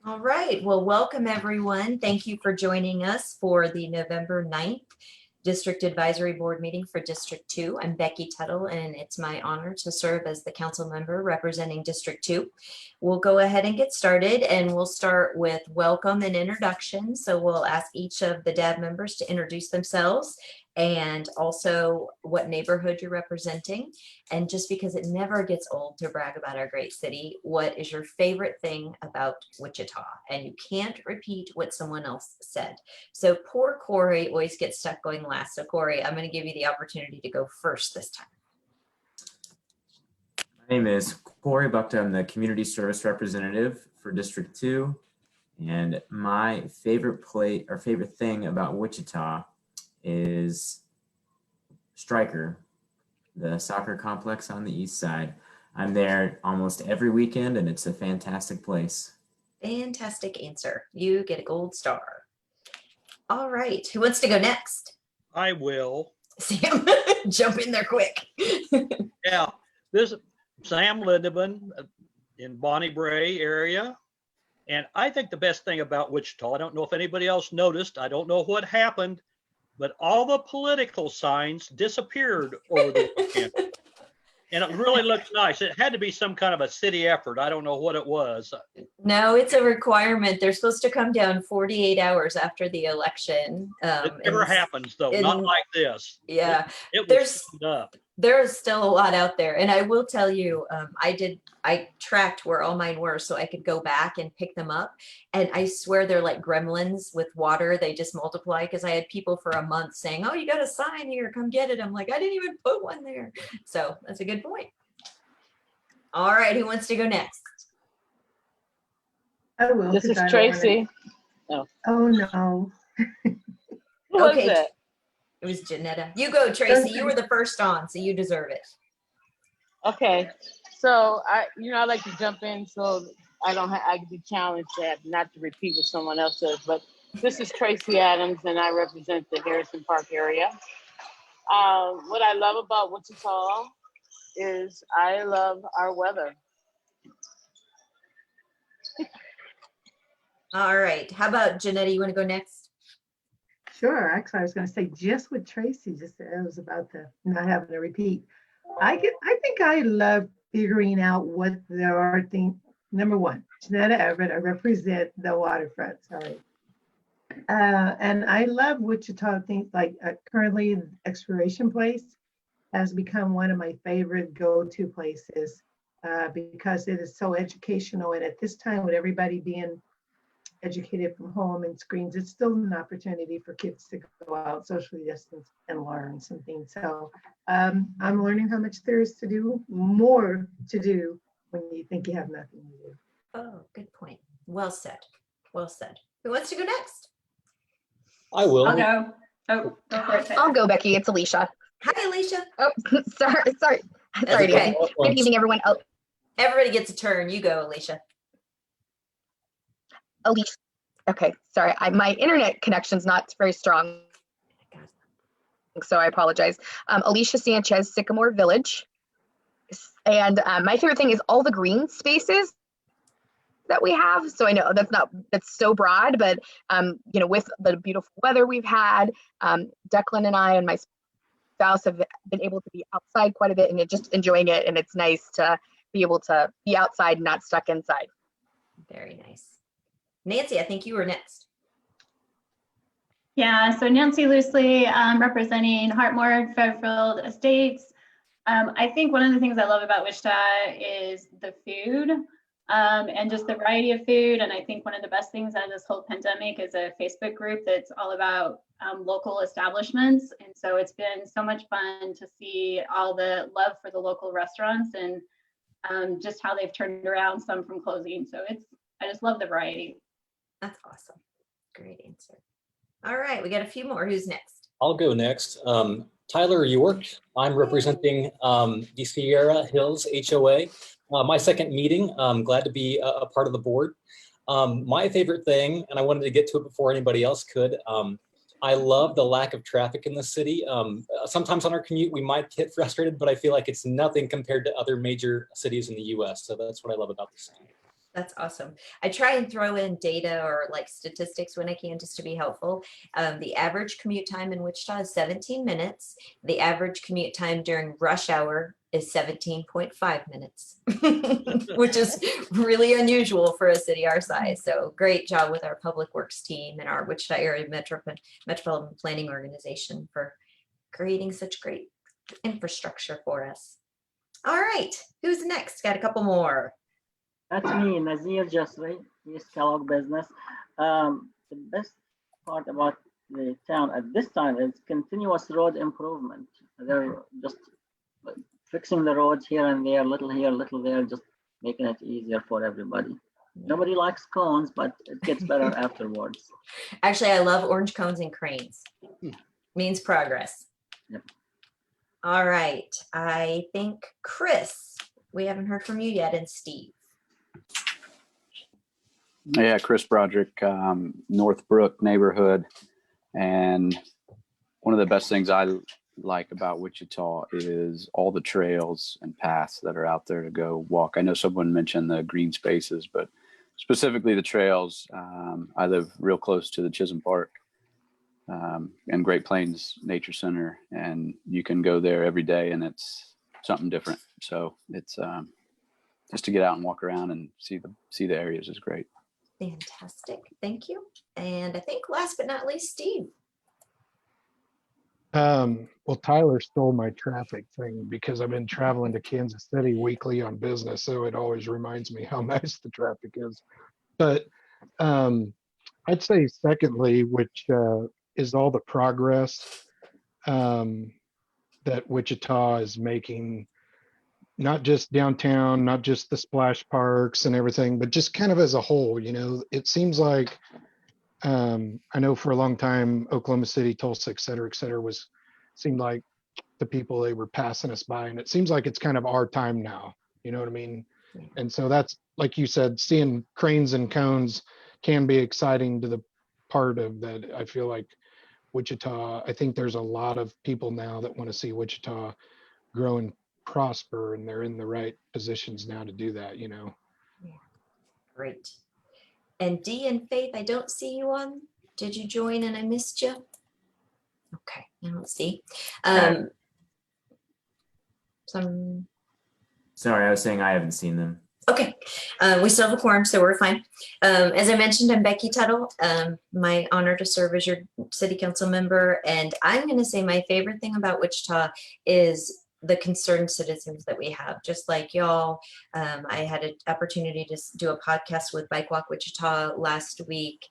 All right, well, welcome everyone. Thank you for joining us for the November 9th District Advisory Board meeting for District 2. I'm Becky Tuttle, and it's my honor to serve as the council member representing District 2. We'll go ahead and get started, and we'll start with welcome and introduction. So we'll ask each of the DAB members to introduce themselves and also what neighborhood you're representing. And just because it never gets old to brag about our great city, what is your favorite thing about Wichita? And you can't repeat what someone else said. So poor Corey always gets stuck going last. So Corey, I'm going to give you the opportunity to go first this time. My name is Corey Buckta. I'm the community service representative for District 2. And my favorite thing about Wichita is Stryker, the soccer complex on the east side. I'm there almost every weekend and it's a fantastic place. Fantastic answer. You get a gold star. All right, who wants to go next? I will. Sam, jump in there quick. Yeah, this is Sam Lindeman in Bonnie Bray area. And I think the best thing about Wichita, I don't know if anybody else noticed, I don't know what happened, but all the political signs disappeared over the weekend. And it really looks nice. It had to be some kind of a city effort. I don't know what it was. No, it's a requirement. They're supposed to come down 48 hours after the election. It never happens though, not like this. Yeah, It was up. There's still a lot out there. And I will tell you, I tracked where all mine were so I could go back and pick them up. And I swear they're like gremlins with water. They just multiply, because I had people for a month saying, oh, you got a sign here, come get it. I'm like, I didn't even put one there. So that's a good point. All right, who wants to go next? I will. This is Tracy. Oh no. Who was it? It was Janetta. You go, Tracy. You were the first on, so you deserve it. Okay. So I like to jump in so I can be challenged not to repeat what someone else says. But this is Tracy Adams, and I represent the Harrison Park area. What I love about Wichita is I love our weather. All right. How about Janetta? You want to go next? Sure. Actually, I was going to say just what Tracy just said. I was about to not having to repeat. I think I love figuring out what there are things. Number one, Janetta Everett. I represent the waterfront. Sorry. And I love Wichita. Things like currently Exploration Place has become one of my favorite go-to places because it is so educational. And at this time, with everybody being educated from home and screens, it's still an opportunity for kids to go out, socially distance, and learn something. So I'm learning how much there is to do, more to do when you think you have nothing to do. Oh, good point. Well said. Well said. Who wants to go next? I will. I'll go. Oh, go for it. I'll go, Becky. It's Alicia. Hi, Alicia. Oh, sorry. Okay. Good evening, everyone. Oh, Everybody gets a turn. You go, Alicia. Alicia. Okay, sorry. My internet connection's not very strong, so I apologize. Alicia Sanchez, Sycamore Village. And my favorite thing is all the green spaces that we have. So I know that's so broad, but with the beautiful weather we've had, Declan and I and my spouse have been able to be outside quite a bit and just enjoying it. And it's nice to be able to be outside and not stuck inside. Very nice. Nancy, I think you were next. Yeah, so Nancy Loosely, representing Hartmore Fairfield Estates. I think one of the things I love about Wichita is the food and just the variety of food. And I think one of the best things out of this whole pandemic is a Facebook group that's all about local establishments. And so it's been so much fun to see all the love for the local restaurants and just how they've turned around some from closing. So I just love the variety. That's awesome. Great answer. All right, we got a few more. Who's next? I'll go next. Tyler York. I'm representing the Sierra Hills HOA. My second meeting. I'm glad to be a part of the board. My favorite thing, and I wanted to get to it before anybody else could, I love the lack of traffic in the city. Sometimes on our commute, we might get frustrated, but I feel like it's nothing compared to other major cities in the US. So that's what I love about the city. That's awesome. I try and throw in data or like statistics when I can just to be helpful. The average commute time in Wichita is 17 minutes. The average commute time during rush hour is 17.5 minutes, which is really unusual for a city our size. So great job with our public works team and our Wichita Area Metropolitan Planning Organization for creating such great infrastructure for us. All right, who's next? Got a couple more. That's me, Nazir Jasri, East Kellogg Business. The best part about the town at this time is continuous road improvement. They're just fixing the roads here and there, little here, little there, just making it easier for everybody. Nobody likes cones, but it gets better afterwards. Actually, I love orange cones and cranes. Means progress. Yep. All right, I think Chris, we haven't heard from you yet, and Steve. Yeah, Chris Broderick, Northbrook neighborhood. And one of the best things I like about Wichita is all the trails and paths that are out there to go walk. I know someone mentioned the green spaces, but specifically the trails. I live real close to the Chisholm Park and Great Plains Nature Center, and you can go there every day and it's something different. So it's just to get out and walk around and see the areas is great. Fantastic, thank you. And I think last but not least, Steve. Well, Tyler stole my traffic thing because I've been traveling to Kansas City weekly on business, so it always reminds me how nice the traffic is. But I'd say secondly, which is all the progress that Wichita is making, not just downtown, not just the splash parks and everything, but just kind of as a whole. You know, it seems like I know for a long time, Oklahoma City, Tulsa, et cetera, seemed like the people, they were passing us by. And it seems like it's kind of our time now, you know what I mean? And so that's, like you said, seeing cranes and cones can be exciting to the part of that. I feel like Wichita, I think there's a lot of people now that want to see Wichita grow and prosper, and they're in the right positions now to do that, you know? Yeah. Great. And Dee and Faith, I don't see you on. Did you join and I missed you? Okay, I don't see. Sorry, I was saying I haven't seen them. Okay, we still have a quorum, so we're fine. As I mentioned, I'm Becky Tuttle. My honor to serve as your city council member. And I'm going to say my favorite thing about Wichita is the concerned citizens that we have, just like y'all. I had an opportunity to do a podcast with Bike Walk Wichita last week,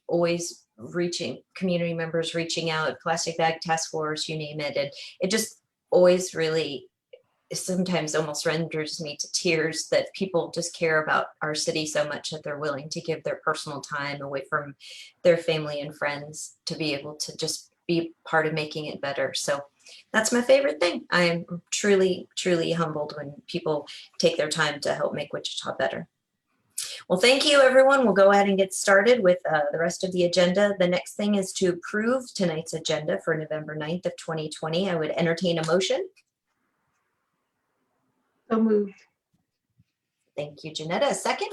always reaching community members, reaching out, plastic bag task force, you name it. And it just always really sometimes almost renders me to tears that people just care about our city so much that they're willing to give their personal time away from their family and friends to be able to just be part of making it better. So that's my favorite thing. I am truly, truly humbled when people take their time to help make Wichita better. Well, thank you, everyone. We'll go ahead and get started with the rest of the agenda. The next thing is to approve tonight's agenda for November 9th of 2020. I would entertain a motion. So moved. Thank you, Janetta. A second?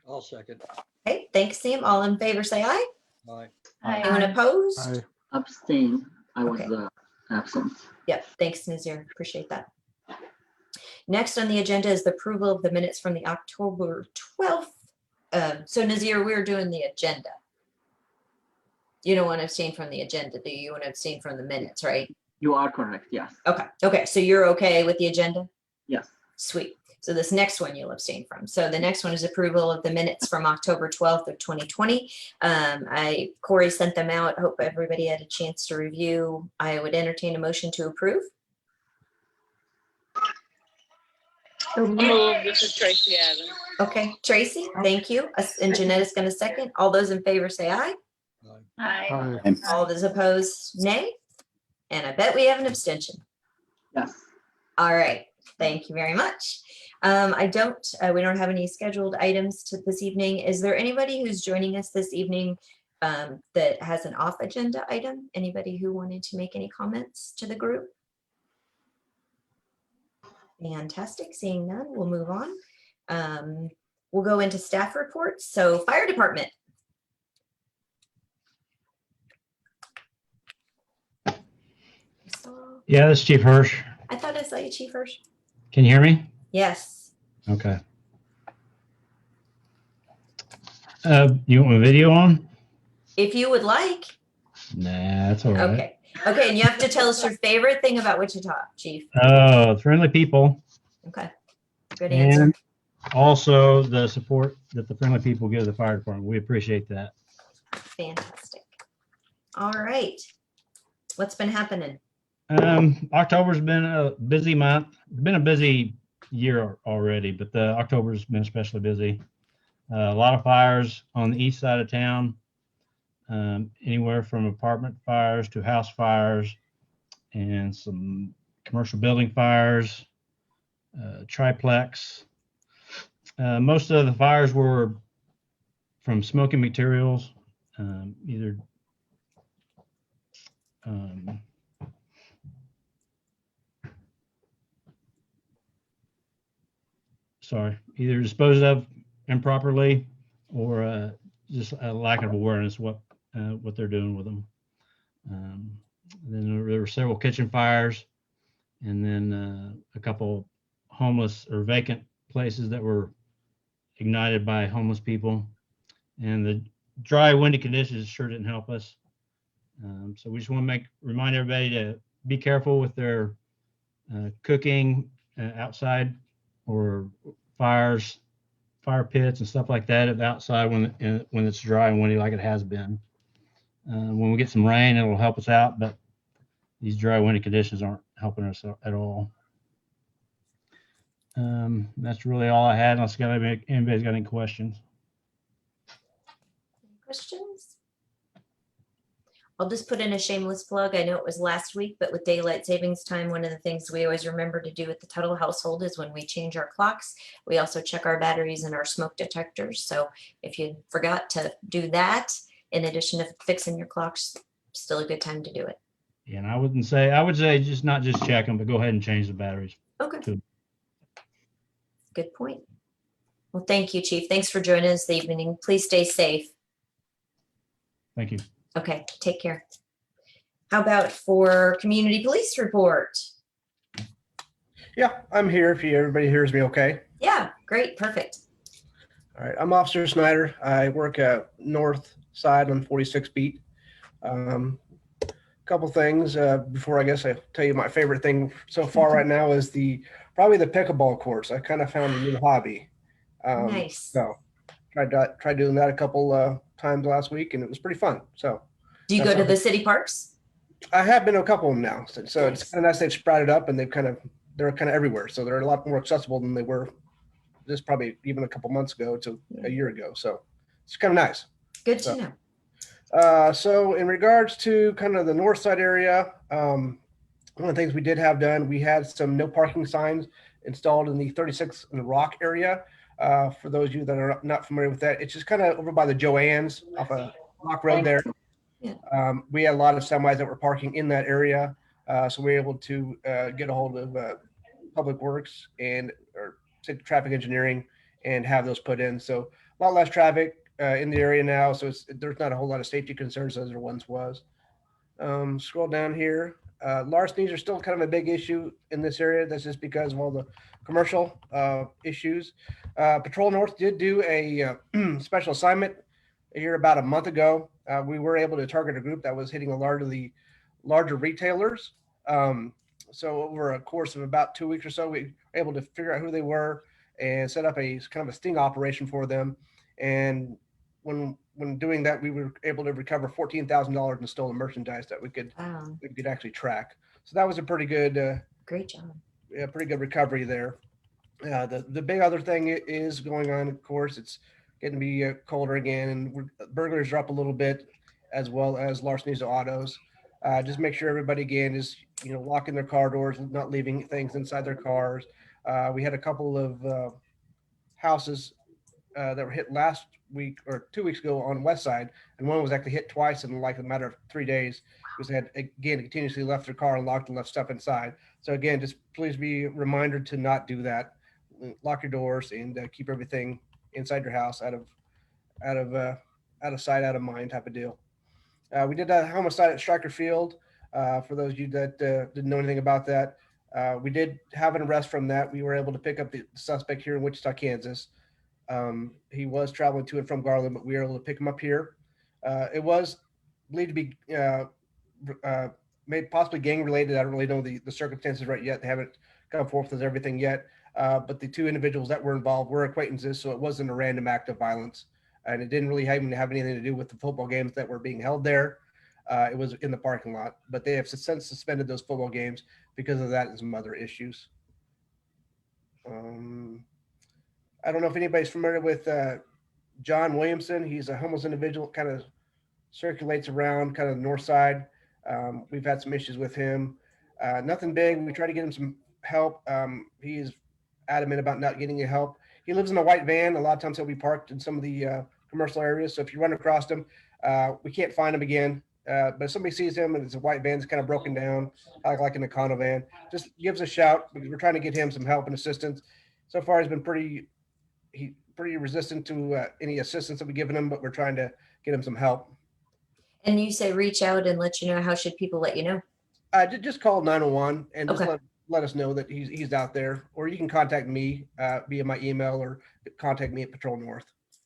I'll second. Okay, thanks, Sam. All in favor, say aye. Aye. Anyone opposed? I Abstain. I was Okay. absent. Yep, thanks, Nazir. Appreciate that. Next on the agenda is the approval of the minutes from the October 12th. So Nazir, we're doing the agenda. You don't want to abstain from the agenda, do you? You want to abstain from the minutes, right? You are correct. Yes. Okay, so you're okay with the agenda? Yes. Sweet. So this next one you'll abstain from. So the next one is approval of the minutes from October 12th of 2020. Corey sent them out. Hope everybody had a chance to review. I would entertain a motion to approve. So moved. Move. This is Tracy Adams. Okay, Tracy, thank you. And Janetta's going to second. All those in favor say aye. Hi. All those opposed, nay. And I bet we have an abstention. Yes. All right, thank you very much. We don't have any scheduled items to this evening. Is there anybody who's joining us this evening that has an off agenda item? Anybody who wanted to make any comments to the group? Fantastic, seeing none, we'll move on. We'll go into staff reports. So fire department. Yeah, this is Chief Hirsch. I thought I saw you, Chief Hirsch. Can you hear me? Yes. Okay. You want my video on? If you would like. Nah, that's all right. Okay. Okay, and you have to tell us your favorite thing about Wichita, Chief. Oh, friendly people. Okay. Good answer. And also the support that the friendly people give the fire department. We appreciate that. Fantastic. All right. What's been happening? October's been a busy month. It's been a busy year already, but the October's been especially busy. A lot of fires on the east side of town, anywhere from apartment fires to house fires, and some commercial building fires, triplex. Most of the fires were from smoking materials, either either disposed of improperly or just a lack of awareness what they're doing with them. Then there were several kitchen fires, and then a couple homeless or vacant places that were ignited by homeless people. And the dry, windy conditions sure didn't help us. So we just want to remind everybody to be careful with their cooking outside, or fire pits and stuff like that outside when it's dry and windy like it has been. When we get some rain, it'll help us out, but these dry, windy conditions aren't helping us at all. That's really all I had, unless anybody's got any questions. Questions? I'll just put in a shameless plug. I know it was last week, but with daylight savings time, one of the things we always remember to do at the Tuttle household is when we change our clocks, we also check our batteries and our smoke detectors. So if you forgot to do that, in addition to fixing your clocks, still a good time to do it. Yeah, and I would say just not just check them, but go ahead and change the batteries. Okay. too. Good point. Well, thank you, Chief. Thanks for joining us this evening. Please stay safe. Thank you. Okay, take care. How about for community police report? Yeah, I'm here if everybody hears me okay. Yeah, great, perfect. All right, I'm Officer Snyder. I work at north side on 46th beat. Couple things before I guess I tell you my favorite thing so far right now is probably the pickleball course. I kind of found a new hobby. Nice. So tried doing that a couple times last week, and it was pretty fun. So do you go to the city parks? I have been to a couple of them now. So Nice. It's kind of nice they've sprouted up, and they're kind of everywhere. So they're a lot more accessible than they were just probably even a couple months ago to a year ago. So it's kind of nice. Good to know. So in regards to kind of the north side area, one of the things we did have done, we had some no parking signs installed in the 36 and the Rock area. For those of you that are not familiar with that, it's just kind of over by the Joann's off of Rock Road there. Yeah. We had a lot of semis that were parking in that area. So we were able to get a hold of Public Works or traffic engineering and have those put in. So a lot less traffic in the area now. So there's not a whole lot of safety concerns as there once was. Scroll down here. Larcenies are still kind of a big issue in this area. That's just because of all the commercial issues. Patrol North did do a special assignment here about a month ago. We were able to target a group that was hitting a lot of the larger retailers. So over a course of about 2 weeks or so, we were able to figure out who they were and set up a kind of a sting operation for them. And when doing that, we were able to recover $14,000 in stolen merchandise that we could actually track. So that was a pretty good, great job. Yeah, pretty good recovery there. The big other thing is going on, of course, it's getting to be colder again, and burglaries are up a little bit, as well as larcenies to autos. Just make sure everybody again is locking their car doors, not leaving things inside their cars. We had a couple of houses that were hit last week or 2 weeks ago on West Side, and one was actually hit twice in like a matter of 3 days because they had again continuously left their car unlocked and left stuff inside. So again, just please be a reminder to not do that lock your doors and keep everything inside your house out of sight, out of mind type of deal. We did a homicide at Stryker Field. For those of you that didn't know anything about that, we did have an arrest from that. We were able to pick up the suspect here in Wichita, Kansas. He was traveling to and from Garland, but we were able to pick him up here. It was believed to be made possibly gang related. I don't really know the circumstances right yet. They haven't come forth with everything yet. But the two individuals that were involved were acquaintances, so it wasn't a random act of violence. And it didn't really even have anything to do with the football games that were being held there. It was in the parking lot, but they have since suspended those football games because of that and some other issues. I don't know if anybody's familiar with John Williamson. He's a homeless individual, kind of circulates around kind of the north side. We've had some issues with him. Nothing big. We try to get him some help. He is adamant about not getting any help. He lives in a white van. A lot of times he'll be parked in some of the commercial areas. So if you run across him, we can't find him again. But if somebody sees him and it's a white van that's kind of broken down, like in a Econo van, just give us a shout because we're trying to get him some help and assistance. So far, he's been pretty resistant to any assistance that we've given him, but we're trying to get him some help. And you say reach out and let you know. How should people let you know? Just call 911 and just Okay. let us know that he's out there, or you can contact me via my email or contact me at Patrol North.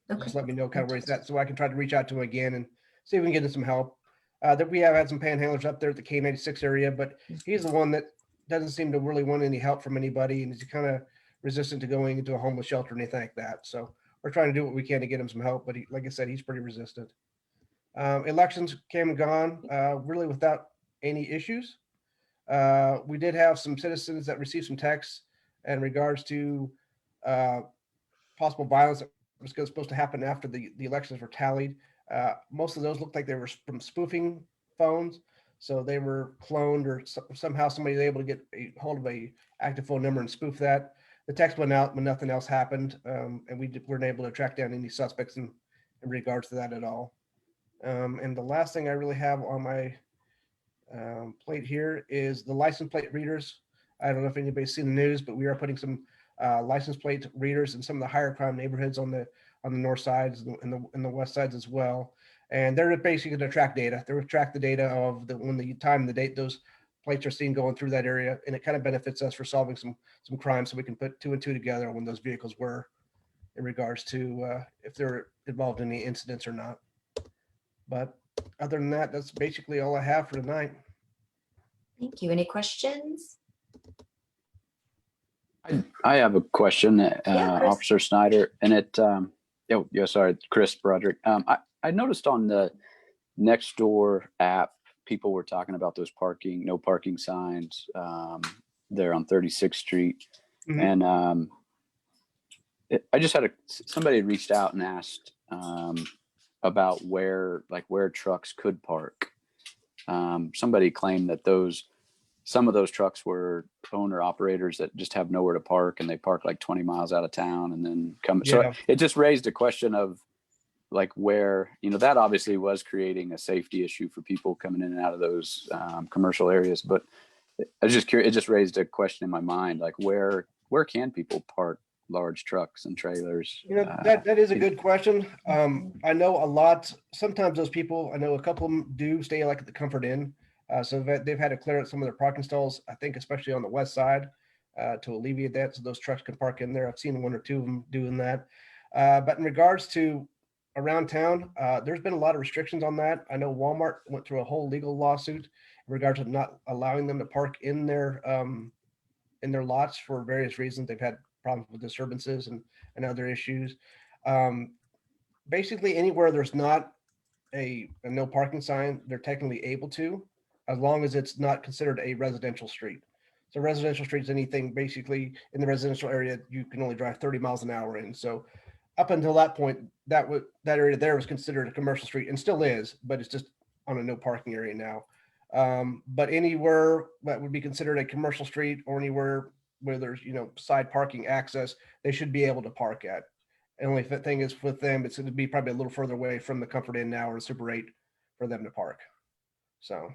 Okay. Just let me know kind of where he's at so I can try to reach out to him again and see if we can get him some help. That we have had some panhandlers up there at the K96 area, but he's the one that doesn't seem to really want any help from anybody, and he's kind of resistant to going into a homeless shelter or anything like that. So we're trying to do what we can to get him some help, but like I said, he's pretty resistant. Elections came and gone really without any issues. We did have some citizens that received some texts in regards to possible violence that was supposed to happen after the elections were tallied. Most of those looked like they were from spoofing phones. So they were cloned or somehow somebody was able to get a hold of a active phone number and spoof that. The text went out when nothing else happened. And we weren't able to track down any suspects in regards to that at all. And the last thing I really have on my plate here is the license plate readers. I don't know if anybody's seen the news, but we are putting some license plate readers in some of the higher crime neighborhoods on the north sides and the west sides as well. And they're basically going to track data. They're going to track the data of when the time and the date those plates are seen going through that area. And it kind of benefits us for solving some crimes, so we can put 2 and 2 together when those vehicles were in regards to if they're involved in any incidents or not. But other than that, that's basically all I have for tonight. Thank you. Any questions? I have a question, Chris. Officer Snyder, and sorry, Chris Broderick. I noticed on the Nextdoor app, people were talking about those no parking signs there on 36th Street. Mhm. And I just had somebody had reached out and asked about where trucks could park. Somebody claimed that some of those trucks were owner operators that just have nowhere to park, and they park like 20 miles out of town and then come. Yeah. So it just raised a question of like where, that obviously was creating a safety issue for people coming in and out of those commercial areas. But I was just curious, it just raised a question in my mind, like where can people park large trucks and trailers? That is a good question. I know a lot, sometimes those people, I know a couple of them do stay like at the Comfort Inn. So they've had to clear out some of their parking stalls, I think, especially on the west side to alleviate that. So those trucks can park in there. I've seen 1 or 2 of them doing that. But in regards to around town, there's been a lot of restrictions on that. I know Walmart went through a whole legal lawsuit in regards to not allowing them to park in their lots for various reasons. They've had problems with disturbances and other issues. Basically, anywhere there's not a no parking sign, they're technically able to, as long as it's not considered a residential street. So residential street is anything basically in the residential area you can only drive 30 miles an hour in. So up until that point, that area there was considered a commercial street and still is, but it's just on a no parking area now. But anywhere that would be considered a commercial street or anywhere where there's side parking access, they should be able to park at. And only thing is with them, it's going to be probably a little further away from the Comfort Inn now or the Super 8 for them to park. So.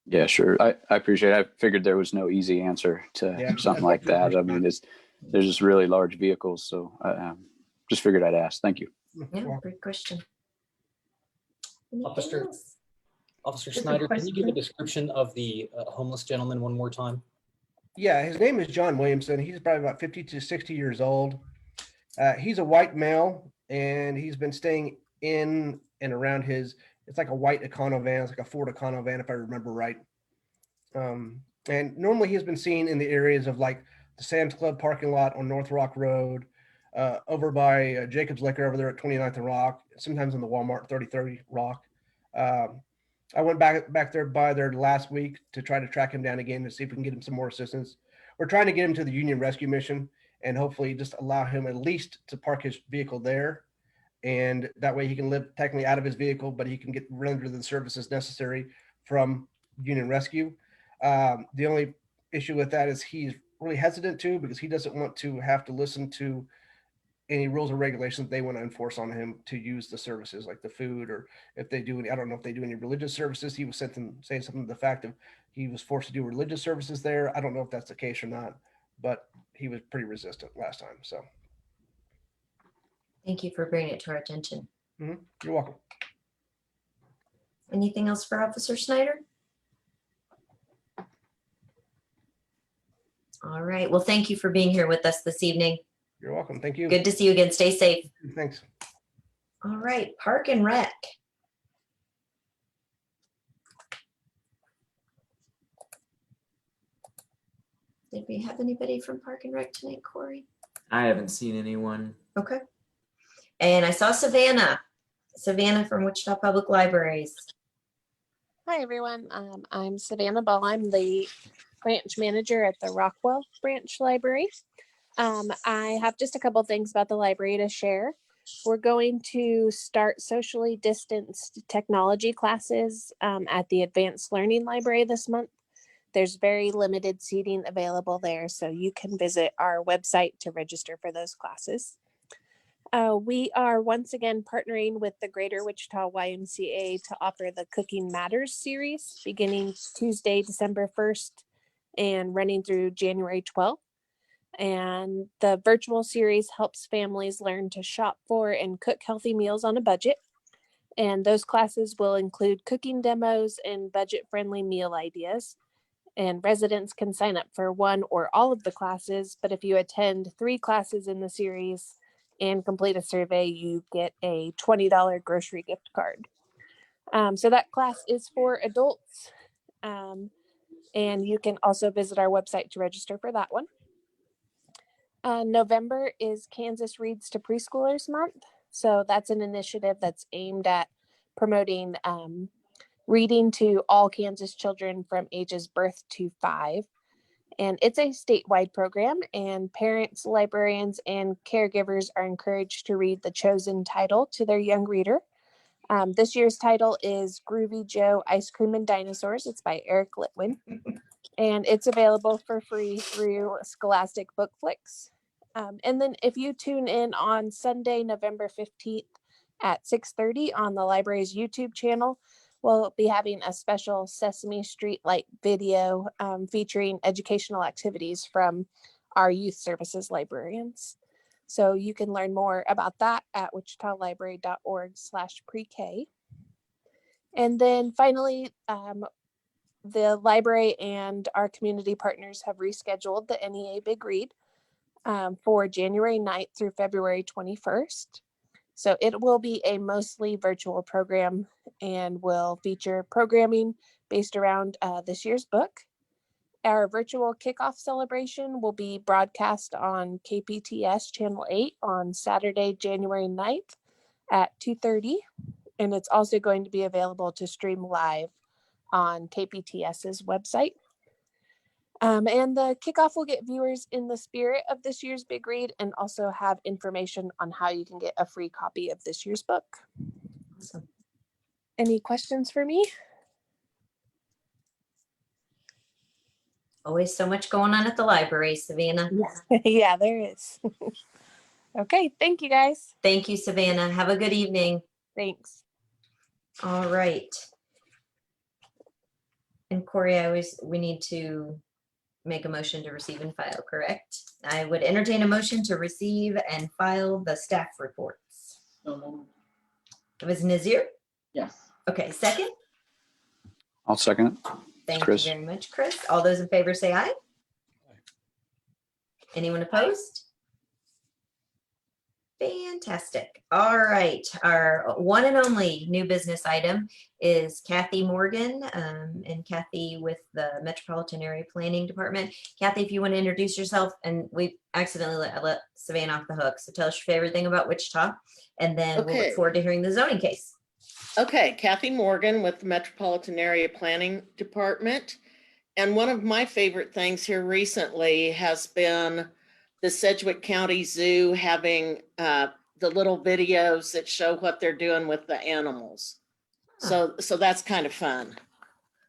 Yeah, sure. I appreciate it. I figured there was no easy answer to Yeah, something that's like a good that. I question. mean, there's just really large vehicles. So I just figured I'd ask. Thank you. Yeah, great question. Anything Officer, else? Officer Just a Snyder, can you give a question. description of the homeless gentleman one more time? Yeah, his name is John Williamson. He's probably about 50 to 60 years old. He's a white male, and he's been staying in and around it's like a white Econovan. It's like a Ford Econovan, if I remember right. And normally he's been seen in the areas of like the Sam's Club parking lot on North Rock Road, over by Jacob's Liquor over there at 29th and Rock, sometimes in the Walmart 3030 Rock. I went back there by there last week to try to track him down again to see if we can get him some more assistance. We're trying to get him to the Union Rescue Mission and hopefully just allow him at least to park his vehicle there. And that way he can live technically out of his vehicle, but he can get rendered the services necessary from Union Rescue. The only issue with that is he's really hesitant to, because he doesn't want to have to listen to any rules or regulations they want to enforce on him to use the services, like the food, or if they do any, I don't know if they do any religious services. He was saying something to the fact of he was forced to do religious services there. I don't know if that's the case or not, but he was pretty resistant last time. So Thank you for bringing it to our attention. you're welcome. Anything else for Officer Snyder? All right. Well, thank you for being here with us this evening. You're welcome. Thank you. Good to see you again. Stay safe. Thanks. All right. Park and Rec. Did we have anybody from Park and Rec tonight, Corey? I haven't seen anyone. Okay. And I saw Savannah. Savannah from Wichita Public Libraries. Hi, everyone. I'm Savannah Ball. I'm the branch manager at the Rockwell Branch Library. I have just a couple things about the library to share. We're going to start socially distanced technology classes at the Advanced Learning Library this month. There's very limited seating available there, so you can visit our website to register for those classes. We are once again partnering with the Greater Wichita YMCA to offer the Cooking Matters series beginning Tuesday, December 1st and running through January 12th. And the virtual series helps families learn to shop for and cook healthy meals on a budget. And those classes will include cooking demos and budget-friendly meal ideas. And residents can sign up for one or all of the classes, but if you attend 3 classes in the series and complete a survey, you get a $20 grocery gift card. So that class is for adults. And you can also visit our website to register for that one. November is Kansas Reads to Preschoolers Month. So that's an initiative that's aimed at promoting reading to all Kansas children from ages birth to 5. And it's a statewide program, and parents, librarians, and caregivers are encouraged to read the chosen title to their young reader. This year's title is Groovy Joe Ice Cream and Dinosaurs. It's by Eric Litwin, and it's available for free through Scholastic Bookflix. And then if you tune in on Sunday, November 15th at 6:30 on the library's YouTube channel, we'll be having a special Sesame Street like video featuring educational activities from our youth services librarians. So you can learn more about that at wichitalibrary.org/pre-K. And then finally, the library and our community partners have rescheduled the NEA Big Read for January 9th through February 21st. So it will be a mostly virtual program and will feature programming based around this year's book. Our virtual kickoff celebration will be broadcast on KPTS Channel 8 on Saturday, January 9th at 2:30. And it's also going to be available to stream live on KPTS's website. And the kickoff will get viewers in the spirit of this year's Big Read and also have information on how you can get a free copy of this year's book. Awesome. Any questions for me? Always so much going on at the library, Savannah. Yeah, there is. Okay, thank you guys. Thank you, Savannah. Have a good evening. Thanks. All right. And Corey, we need to make a motion to receive and file, correct? I would entertain a motion to receive and file the staff reports. So moved. It was Nazir? Yes. Okay, second. I'll second it. Thank Chris. you very much, Chris. All those in favor say aye. Anyone opposed? Fantastic. All right. Our one and only new business item is Kathy Morgan, and Kathy with the Metropolitan Area Planning Department. Kathy, if you want to introduce yourself, and we accidentally let Savannah off the hook. So tell us your favorite thing about Wichita, and then we'll Okay. look forward to hearing the zoning case. Okay, Kathy Morgan with the Metropolitan Area Planning Department. And one of my favorite things here recently has been the Sedgwick County Zoo having the little videos that show what they're doing with the animals. So that's kind of fun.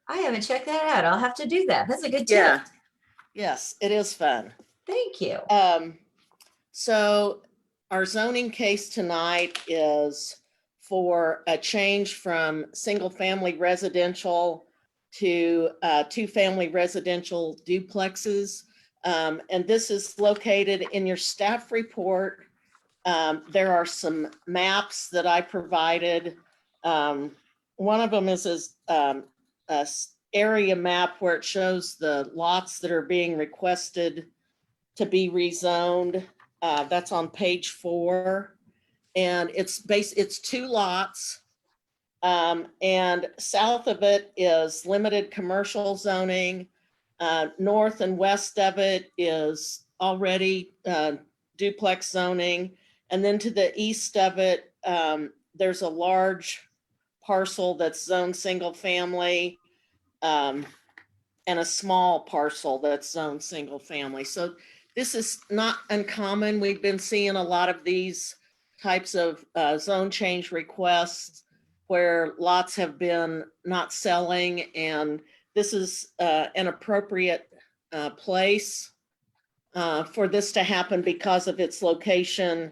I haven't checked that out. I'll have to do that. That's a good tip. Yeah. Yes, it is fun. Thank you. So our zoning case tonight is for a change from single-family residential to two-family residential duplexes. And this is located in your staff report. There are some maps that I provided. One of them is a area map where it shows the lots that are being requested to be rezoned. That's on page 4. And it's 2 lots. And south of it is limited commercial zoning. North and west of it is already duplex zoning. And then to the east of it, there's a large parcel that's zoned single family, and a small parcel that's zoned single family. So this is not uncommon. We've been seeing a lot of these types of zone change requests where lots have been not selling, and this is an appropriate place for this to happen because of its location,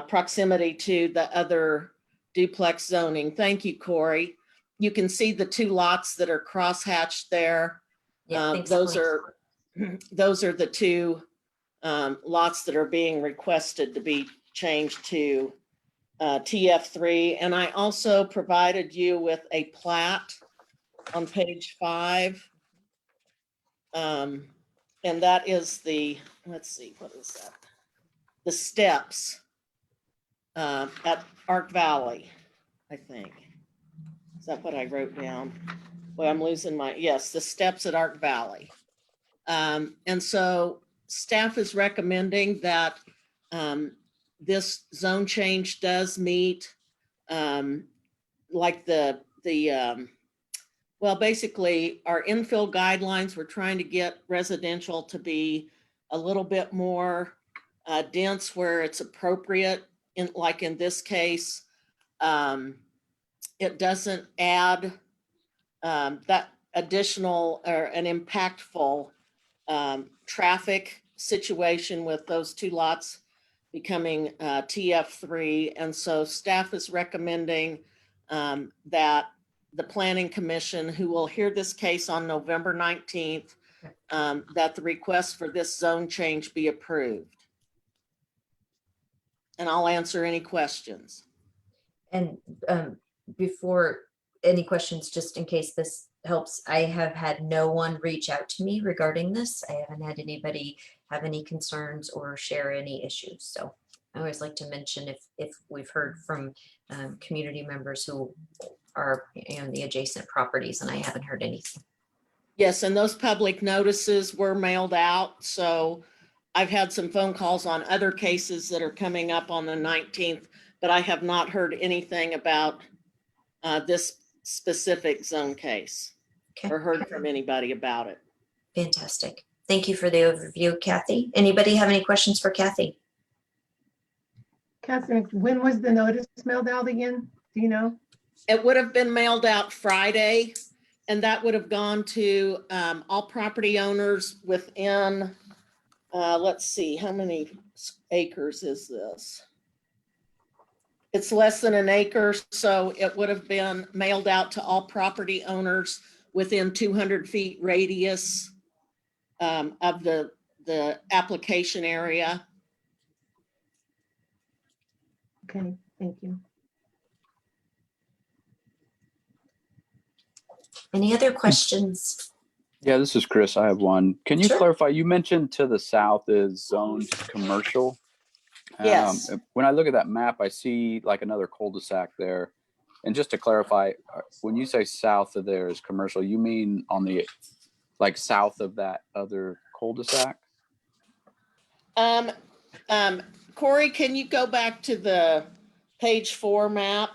proximity to the other duplex zoning. Thank you, Corey. You can see the 2 lots that are crosshatched there. Yeah, thanks, those Corey. those are the 2 lots that are being requested to be changed to TF3. And I also provided you with a plat on page 5. And that is let's see, what is that? The steps at Ark Valley, I think. Is that what I wrote down? Well, I'm losing yes, the steps at Ark Valley. And so staff is recommending that this zone change does meet like well, basically our infill guidelines. We're trying to get residential to be a little bit more dense where it's appropriate. Like in this case, it doesn't add that additional or an impactful traffic situation with those 2 lots becoming TF3. And so staff is recommending that the Planning Commission, who will hear this case on November 19th, that the request for this zone change be approved. And I'll answer any questions. And before any questions, just in case this helps, I have had no one reach out to me regarding this. I haven't had anybody have any concerns or share any issues. So I always like to mention if we've heard from community members who are in the adjacent properties, and I haven't heard anything. Yes, and those public notices were mailed out. So I've had some phone calls on other cases that are coming up on the 19th, but I have not heard anything about this specific zone case or heard from anybody about it. Fantastic. Thank you for the overview, Kathy. Anybody have any questions for Kathy? Catherine, when was the notice mailed out again? Do you know? It would have been mailed out Friday, and that would have gone to all property owners within, let's see, how many acres is this? It's less than an acre, so it would have been mailed out to all property owners within 200 feet radius of the application area. Okay, thank you. Any other questions? Yeah, this is Chris. I have one. Can you Sure. clarify? You mentioned to the south is zoned commercial. Yes. When I look at that map, I see like another cul-de-sac there. And just to clarify, when you say south of there is commercial, you mean on the like south of that other cul-de-sac? Corey, can you go back to the page 4 map?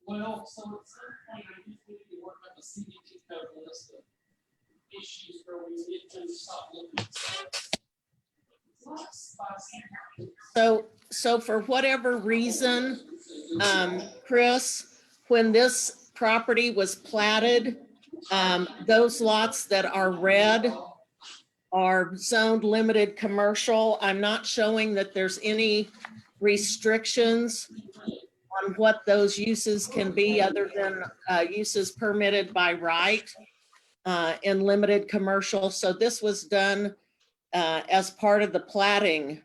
Well, so at some point, I just need to work up a CDT code list of issues where we need to stop looking. So for whatever reason, Chris, when this property was platted, those lots that are red are zoned limited commercial. I'm not showing that there's any restrictions on what those uses can be other than uses permitted by right in limited commercial. So this was done as part of the platting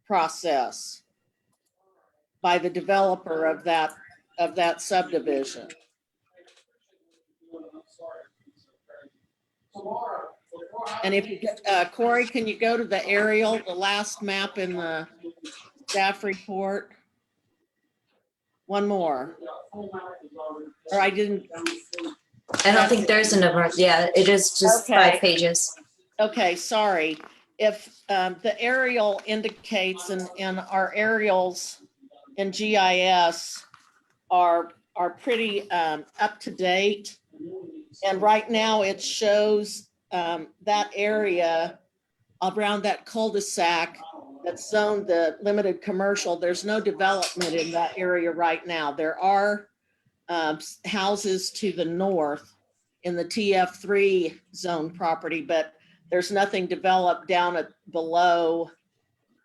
process by the developer of that subdivision. And if you get, Corey, can you go to the aerial, the last map in the staff report? One more. Or I didn't. I don't think there's another. Yeah, it is just Okay. 5 pages. Okay, sorry. If the aerial indicates and our aerials in GIS are pretty up to date. And right now it shows that area around that cul-de-sac that's zoned the limited commercial. There's no development in that area right now. There are houses to the north in the TF3 zone property, but there's nothing developed down below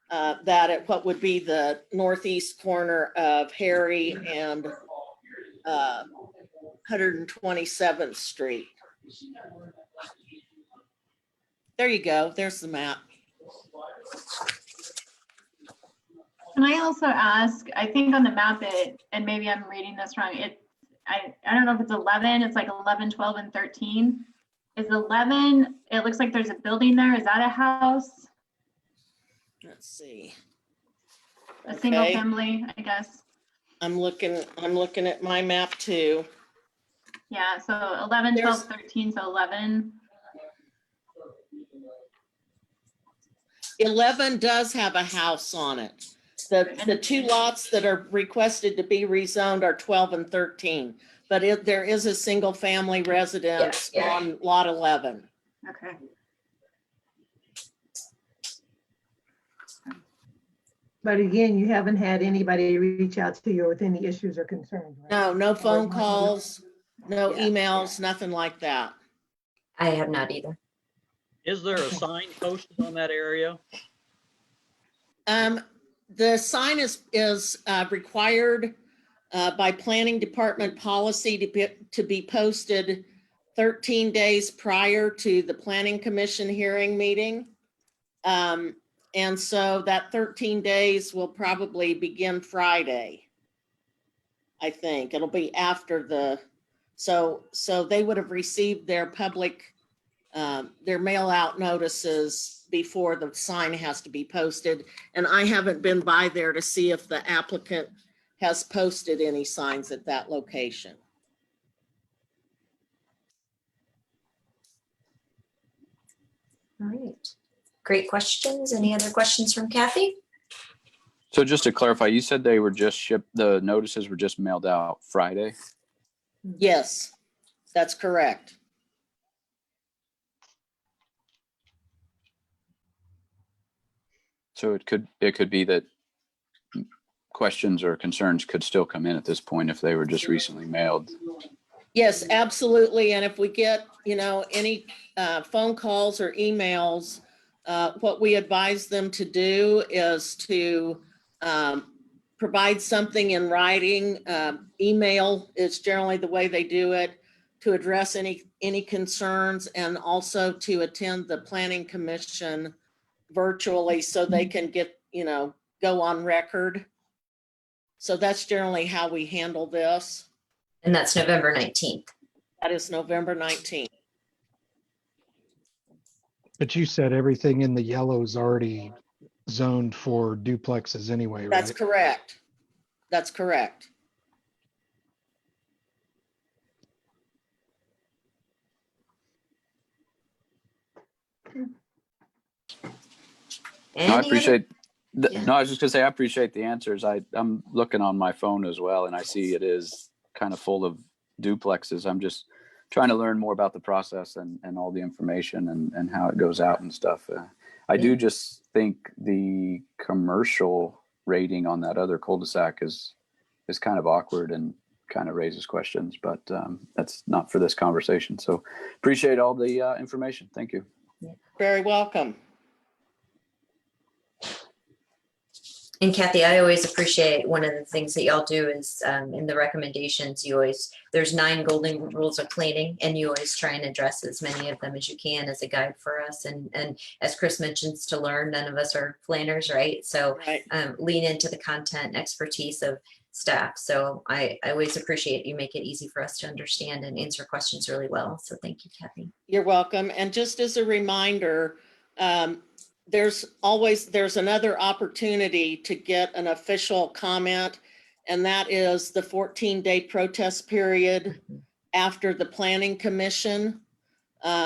that at what would be the northeast corner of Harry and 127th Street. There you go. There's the map. Can I also ask, I think on the map and maybe I'm reading this wrong, I don't know if it's 11, it's like 11, 12, and 13. Is 11, it looks like there's a building there. Is that a house? Let's see. A single Okay. family, I guess. I'm looking at my map too. Yeah, so 11, 12, 13, so 11. 11 does have a house on it. The 2 lots that are requested to be rezoned are 12 and 13, but there is a single family residence on lot 11. Okay. But again, you haven't had anybody reach out to you with any issues or concerns, right? No phone calls, no Yeah. emails, nothing like that. I have not either. Is there a sign posted on that area? The sign is required by planning department policy to be posted 13 days prior to the planning commission hearing meeting. And so that 13 days will probably begin Friday. I think it'll be after so they would have received their public, their mail out notices before the sign has to be posted. And I haven't been by there to see if the applicant has posted any signs at that location. All right. Great questions. Any other questions from Kathy? So just to clarify, you said they were just shipped, the notices were just mailed out Friday? Yes, that's correct. So it could be that questions or concerns could still come in at this point if they were just recently mailed. Yes, absolutely. And if we get, any phone calls or emails, what we advise them to do is to provide something in writing. Email is generally the way they do it, to address any concerns, and also to attend the planning commission virtually so they can get, go on record. So that's generally how we handle this. And that's November 19th. That is November 19th. But you said everything in the yellow is already zoned for duplexes anyway, right? That's correct. That's correct. No, I appreciate. Yeah. No, I was just gonna say I appreciate the answers. I'm looking on my phone as well, and I see it is kind of full of duplexes. I'm just trying to learn more about the process and all the information and how it goes out and stuff. I do just think the commercial rating on that other cul-de-sac is kind of awkward and kind of raises questions, but that's not for this conversation. So appreciate all the information. Thank you. Very welcome. And Kathy, I always appreciate one of the things that y'all do is in the recommendations, there's 9 golden rules of cleaning, and you always try and address as many of them as you can as a guide for us. And as Chris mentions, to learn, none of us are planners, right? So lean into the content and expertise of staff. So I always appreciate you make it easy for us to understand and answer questions really well. So thank you, Kathy. You're welcome. And just as a reminder, there's another opportunity to get an official comment, and that is the 14-day protest period after the planning commission.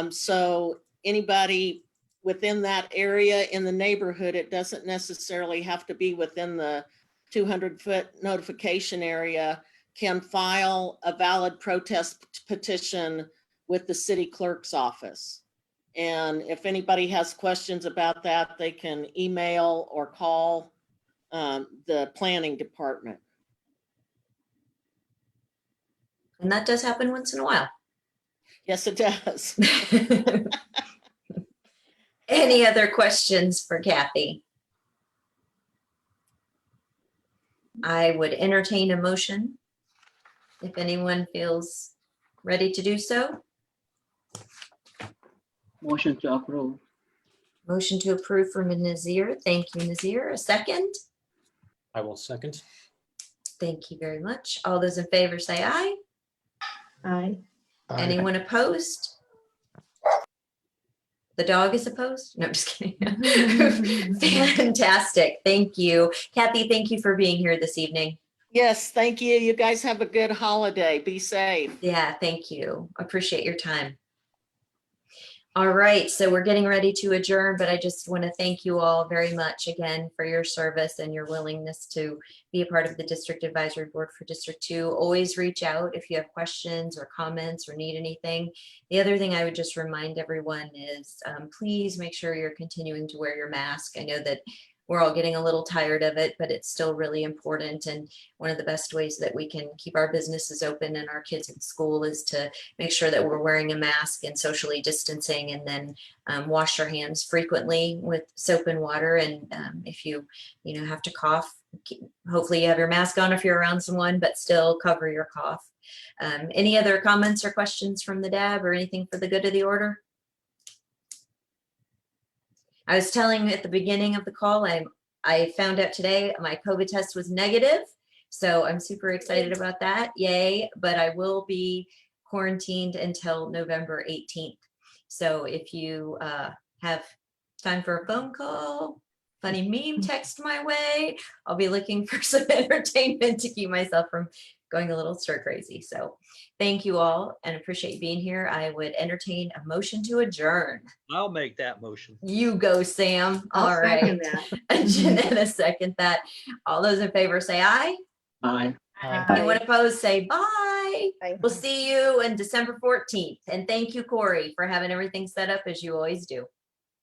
So anybody within that area in the neighborhood, it doesn't necessarily have to be within the 200-foot notification area, can file a valid protest petition with the city clerk's office. And if anybody has questions about that, they can email or call the planning department. And that does happen once in a while. Yes, it does. Any other questions for Kathy? I would entertain a motion if anyone feels ready to do so. Motion to approve. Motion to approve from Nazir. Thank you, Nazir. A second. I will second. Thank you very much. All those in favor say aye. Aye. Anyone opposed? The dog is opposed? No, I'm just kidding. Fantastic. Thank you. Kathy, thank you for being here this evening. Yes, thank you. You guys have a good holiday. Be safe. Yeah, thank you. Appreciate your time. All right, so we're getting ready to adjourn, but I just want to thank you all very much again for your service and your willingness to be a part of the District Advisory Board for District 2. Always reach out if you have questions or comments or need anything. The other thing I would just remind everyone is please make sure you're continuing to wear your mask. I know that we're all getting a little tired of it, but it's still really important. And one of the best ways that we can keep our businesses open and our kids in school is to make sure that we're wearing a mask and socially distancing, and then wash your hands frequently with soap and water. And if you have to cough, hopefully you have your mask on if you're around someone, but still cover your cough. Any other comments or questions from the DAB or anything for the good of the order? I was telling you at the beginning of the call, I found out today my COVID test was negative. So I'm super excited about that. Yay. But I will be quarantined until November 18th. So if you have time for a phone call, funny meme text my way, I'll be looking for some entertainment to keep myself from going a little stir crazy. So thank you all and appreciate you being here. I would entertain a motion to adjourn. I'll make that motion. You go, Sam. I'll All right. second that. Janetta, second that. All those in favor say aye. Aye. Anyone opposed say bye. Aye. We'll see you on December 14th. And thank you, Corey, for having everything set up as you always do.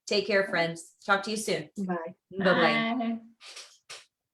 Take care, friends. Talk to you soon. Bye. Bye-bye. Bye.